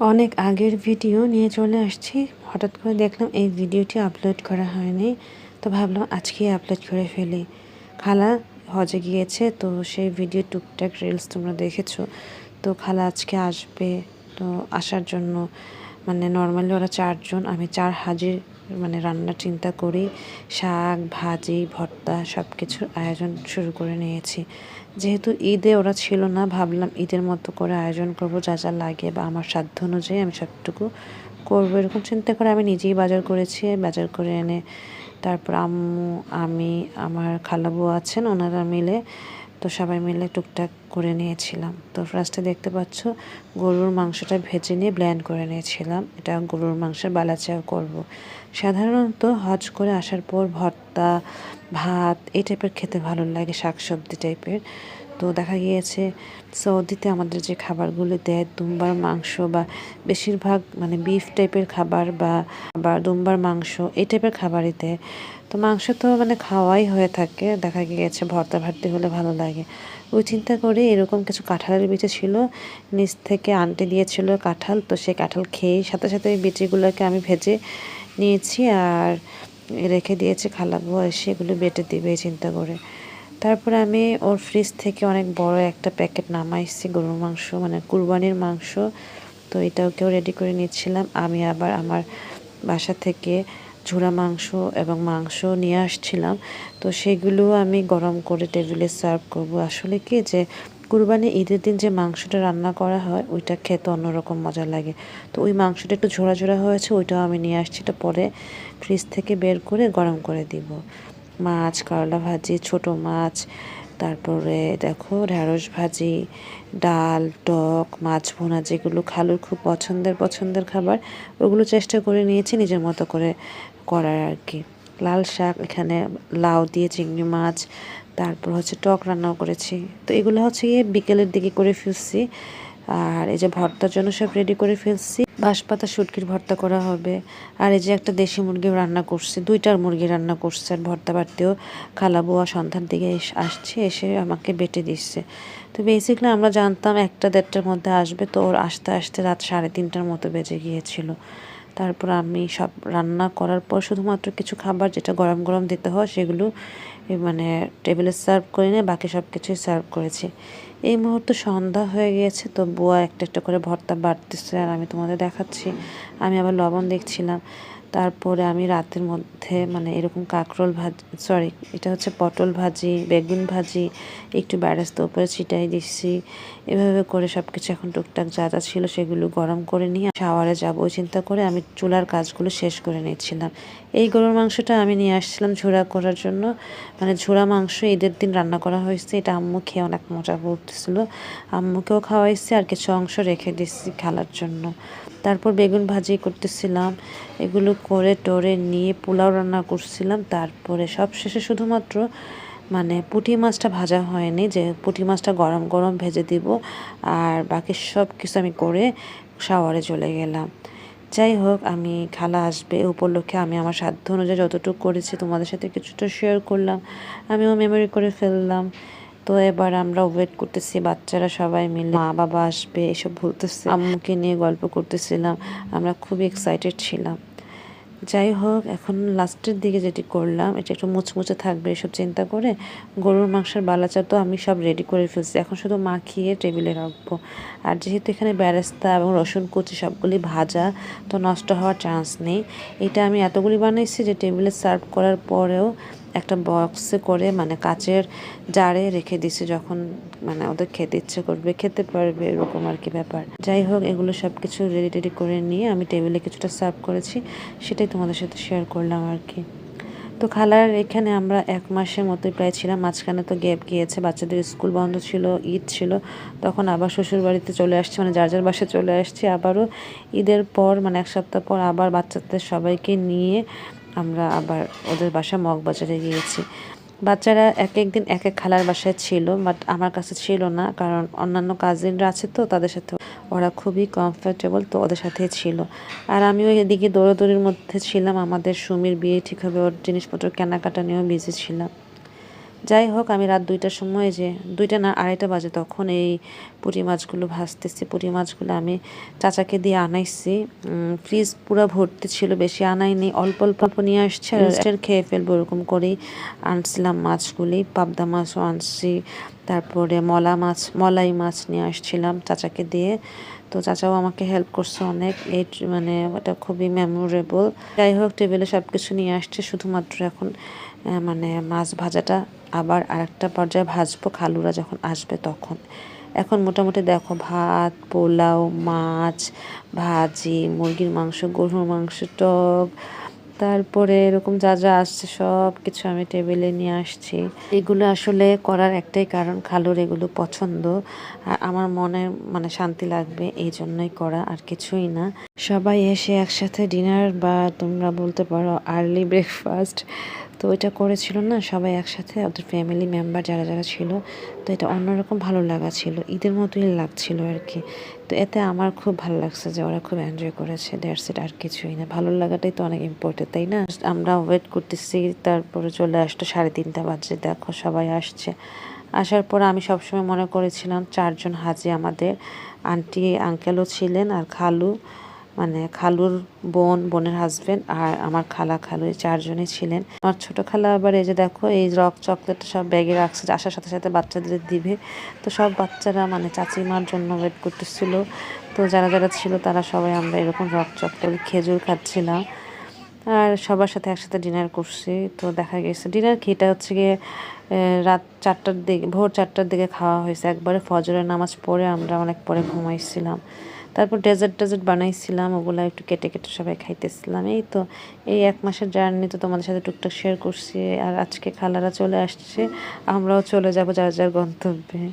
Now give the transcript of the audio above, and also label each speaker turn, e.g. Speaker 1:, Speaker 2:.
Speaker 1: অনেক আগের ভিডিও নিয়ে চলে আসছি। হঠাৎ করে দেখলাম এই ভিডিওটি আপলোড করা হয়নি, তো ভাবলাম আজকেই আপলোড করে ফেলি। খালা হজে গিয়েছে, তো সেই ভিডিও টুকটাক রিলস তোমরা দেখেছো। তো খালা আজকে আসবে, তো আসার জন্য মানে নর্মালি ওরা 4 জন, আমি 4 হাজির মানে রান্নার চিন্তা করি। শাক ভাজি ভর্তা সব কিছুর আয়োজন শুরু করে নিয়েছি। যেহেতু ঈদে ওরা ছিল না, ভাবলাম ঈদের মতো করে আয়োজন করব, যা যা লাগে বা আমার সাধ্য অনুযায়ী আমি সবটুকু করবো, এরকম চিন্তা করে আমি নিজেই বাজার করেছি। বাজার করে এনে তারপর আম্মু, আমি, আমার খালাবু আছেন, ওনারা মিলে তো সবাই মিলে টুকটাক করে নিয়েছিলাম। তো ফার্স্টে দেখতে পাচ্ছ গরুর মাংসটা ভেজে নিয়ে ব্লেন্ড করে নিয়েছিলাম। এটা গরুর মাংসের বালাচাও করব। সাধারণত হজ করে আসার পর ভর্তা ভাত এই টাইপের খেতে ভালো লাগে, শাকসবজি টাইপের। তো দেখা গিয়েছে সৌদিতে আমাদের যে খাবারগুলো দেয়, দুম্বার মাংস বা বেশিরভাগ মানে বিফ টাইপের খাবার বা দুম্বার মাংস এই টাইপের খাবারই দেয়। তো মাংস তো মানে খাওয়াই হয়ে থাকে, দেখা গিয়েছে ভর্তা ভারতি হলে ভালো লাগে। ওই চিন্তা করে এরকম কিছু কাঁঠালের বিচি ছিল, নিচ থেকে আন্টি দিয়েছিল কাঁঠাল, তো সেই কাঁঠাল খেয়ে সাথে সাথে ওই বিচিগুলোকে আমি ভেজে নিয়েছি আর রেখে দিয়েছি। খালাবু এসে এগুলো বেটে দিবে এই চিন্তা করে। তারপরে আমি ওর ফ্রিজ থেকে অনেক বড় একটা প্যাকেট নামাইছি গরুর মাংস, মানে কুরবানির মাংস। তো এটাকেও রেডি করে নিচ্ছিলাম। আমি আবার আমার বাসা থেকে ঝুরা মাংস এবং মাংস নিয়ে আসছিলাম, তো সেগুলো আমি গরম করে টেবিলে সার্ভ করব। আসলে কি যে কুরবানি ঈদের দিন যে মাংসটা রান্না করা হয় ওইটা খেতে অন্যরকম মজা লাগে। তো ওই মাংসটা একটু ঝোড়া ঝোড়া হয়েছে, ওইটাও আমি নিয়ে আসছি, এটা পরে ফ্রিজ থেকে বের করে গরম করে দিব। মাছ, করলা ভাজি, ছোট মাছ, তারপরে দেখো ঢেঁড়স ভাজি, ডাল, টক, মাছ ভুনা, যেগুলো খালুর খুব পছন্দের খাবার, ওগুলো চেষ্টা করে নিয়েছি নিজের মতো করে করার আর কি। লাল শাক, এখানে লাউ দিয়ে চিংড়ি মাছ, তারপর হচ্ছে টক রান্নাও করেছি। তো এগুলো হচ্ছে গিয়ে বিকেলের দিকে করে ফেলছি। আর এই যে ভর্তার জন্য সব রেডি করে ফেলছি। বাঁশপাতা শুটকির ভর্তা করা হবে। আর এই যে একটা দেশি মুরগিও রান্না করছে, 2টার মুরগি রান্না করছে। আর ভর্তা বাড়তেও খালাবুয়া সন্ধ্যার দিকে আসছে, এসে আমাকে বেটে দিচ্ছে। তো বেসিক্যালি আমরা জানতাম 1টা 1:30টার মধ্যে আসবে, তো ওর আসতে আসতে রাত 3:30টার মতো বেজে গিয়েছিল। তারপর আমি সব রান্না করার পর শুধুমাত্র কিছু খাবার যেটা গরম গরম দিতে হয় সেগুলো মানে টেবিলে সার্ভ করে নিয়ে বাকি সব কিছুই সার্ভ করেছি। এই মুহূর্তে সন্ধ্যা হয়ে গিয়েছে, তো বুয়া একটা একটা করে ভর্তা বাড়তেছে আর আমি তোমাদের দেখাচ্ছি। আমি আবার লবণ দেখছিলাম। তারপরে আমি রাতের মধ্যে মানে এরকম কাঁকরোল ভাজি, সরি এটা হচ্ছে পটল ভাজি, বেগুন ভাজি, একটু বেরেস্তা উপরে ছিটাই দিচ্ছি। এভাবে করে সব কিছু এখন টুকটাক যা যা ছিল সেগুলো গরম করে নিয়ে শাওয়ারে যাবো ওই চিন্তা করে আমি চুলার কাজগুলো শেষ করে নিচ্ছিলাম। এই গরুর মাংসটা আমি নিয়ে আসছিলাম ঝোড়া করার জন্য, মানে ঝোড়া মাংস ঈদের দিন রান্না করা হয়েছে। এটা আম্মু খেয়ে অনেক মজা করতেছিল, আম্মুকেও খাওয়াইছি আর কিছু অংশ রেখে দিচ্ছি খালার জন্য। তারপর বেগুন ভাজি করতেছিলাম, এগুলো করে টোরে নিয়ে পোলাও রান্না করছিলাম। তারপরে সব শেষে শুধুমাত্র মানে পুঁটি মাছটা ভাজা হয়নি, যে পুঁটি মাছটা গরম গরম ভেজে দিব। আর বাকি সব কিছু আমি করে শাওয়ারে চলে গেলাম। যাই হোক, আমি খালা আসবে উপলক্ষে আমি আমার সাধ্য অনুযায়ী যতটুকু করেছি তোমাদের সাথে কিছুটা শেয়ার করলাম, আমিও মেমোরি করে ফেললাম। তো এবার আমরা ওয়েট করতেছি, বাচ্চারা সবাই মিলে মা বাবা আসবে এসব বলতেছে, আম্মুকে নিয়ে গল্প করতেছিলাম, আমরা খুবই এক্সাইটেড ছিলাম। যাই হোক, এখন লাস্টের দিকে যেটি করলাম, এটা একটু মুচমুচে থাকবে এসব চিন্তা করে গরুর মাংসের বালাচা তো আমি সব রেডি করে ফেলছি, এখন শুধু মাখিয়ে টেবিলে রাখবো। আর যেহেতু এখানে বেরেস্তা এবং রসুন কুচি সবগুলি ভাজা, তো নষ্ট হওয়ার চান্স নেই। এটা আমি এতগুলি বানাইছি যে টেবিলে সার্ভ করার পরেও একটা বক্সে করে মানে কাচের জারে রেখে দিছি, যখন মানে ওদের খেতে ইচ্ছে করবে খেতে পারবে, এরকম আর কি ব্যাপার। যাই হোক, এগুলো সব কিছু রেডি টেডি করে নিয়ে আমি টেবিলে কিছুটা সার্ভ করেছি, সেটাই তোমাদের সাথে শেয়ার করলাম আর কি। তো খালার এখানে আমরা 1 মাসের মতোই প্রায় ছিলাম, মাঝখানে তো গ্যাপ গিয়েছে, বাচ্চাদের স্কুল বন্ধ ছিল, ঈদ ছিল, তখন আবার শ্বশুর বাড়িতে চলে আসছি, মানে যার যার বাসায় চলে আসছি। আবারও ঈদের পর মানে 1 সপ্তাহ পর আবার বাচ্চাদের সবাইকে নিয়ে আমরা আবার ওদের বাসা মগবাজারে গিয়েছি। বাচ্চারা এক এক দিন এক এক খালার বাসায় ছিল, বাট আমার কাছে ছিল না, কারণ অন্যান্য কাজিনরা আছে তো তাদের সাথে ওরা খুবই কমফোর্টেবল, তো ওদের সাথেই ছিল। আর আমিও এদিকে দৌড়াদৌড়ির মধ্যে ছিলাম, আমাদের সুমির বিয়ে ঠিক হবে, ওর জিনিসপত্র কেনাকাটা নিয়েও বিজি ছিলাম। যাই হোক, আমি রাত 2টার সময়, যে 2টা না 2:30 বাজে, তখন এই পুঁটি মাছগুলো ভাজতেছি। পুঁটি মাছগুলো আমি চাচাকে দিয়ে আনাইছি। ফ্রিজ পুরো ভর্তি ছিল, বেশি আনাইনি, অল্প অল্প নিয়ে আসছে আর খেয়ে ফেলবো এরকম করেই আনছিলাম মাছগুলি। পাবদা মাছও আনছি, তারপরে মলাই মাছ নিয়ে আসছিলাম চাচাকে দিয়ে। তো চাচাও আমাকে হেল্প করছে অনেক, এই মানে ওটা খুবই মেমোরেবল। যাই হোক, টেবিলে সব কিছু নিয়ে আসছে, শুধুমাত্র এখন মানে মাছ ভাজাটা আবার আরেকটা পর্যায়ে ভাজবো খালুরা যখন আসবে তখন। এখন মোটামুটি দেখো, ভাত, পোলাও, মাছ ভাজি, মুরগির মাংস, গরুর মাংস, টক, তারপরে এরকম যা যা আসছে সব কিছু আমি টেবিলে নিয়ে আসছি। এগুলো আসলে করার একটাই কারণ, খালুর এগুলো পছন্দ আর আমার মনে মানে শান্তি লাগবে, এই জন্যই করা, আর কিছুই না। সবাই এসে একসাথে ডিনার, বা তোমরা বলতে পারো আর্লি ব্রেকফাস্ট, তো এটা করেছিল না সবাই একসাথে, ওদের ফ্যামিলি মেম্বার যারা যারা ছিল। তো এটা অন্যরকম ভালো লাগা ছিল, ঈদের মতোই লাগছিল আর কি। তো এতে আমার খুব ভালো লাগছে যে ওরা খুব এনজয় করেছে, দ্যাটস ইট, আর কিছুই না। ভালো লাগাটাই তো অনেক ইম্পর্টেন্ট, তাই না? আমরা ওয়েট করতেছি, তারপরে চলে আসতো 3:30 বাজে, দেখো সবাই আসছে। আসার পর আমি সবসময় মনে করেছিলাম 4জন হাজি আমাদের, আন্টি আঙ্কেলও ছিলেন আর খালু, মানে খালুর বোনের হাজবেন্ড আর আমার খালু, এই 4জনই ছিলেন। আমার ছোট খালা আবার এই যে দেখো, এই রক চকলেট সব ব্যাগে রাখছে, আসার সাথে সাথে বাচ্চাদের দিবে। তো সব বাচ্চারা মানে চাচিমার জন্য ওয়েট করতেছিল। তো যারা যারা ছিল তারা সবাই আমরা এরকম রক চকলেট, খেজুর খাচ্ছিলাম আর সবার সাথে একসাথে ডিনার করছি। তো দেখা গেছে ডিনার খেটা হচ্ছে গিয়ে রাত 4টার দিকে, ভোর 4টার দিকে খাওয়া হয়েছে। একবারে ফজরের নামাজ পড়ে আমরা অনেক পরে ঘুমাইছিলাম। তারপর ডেজার্ট বানাইছিলাম, ওগুলো একটু কেটে কেটে সবাই খাইতেছিলাম। এই তো এই 1 মাসের জার্নি তো তোমাদের সাথে টুকটাক শেয়ার করছি। আর আজকে খালারা চলে আসছে, আমরাও চলে যাব যার যার গন্তব্যে।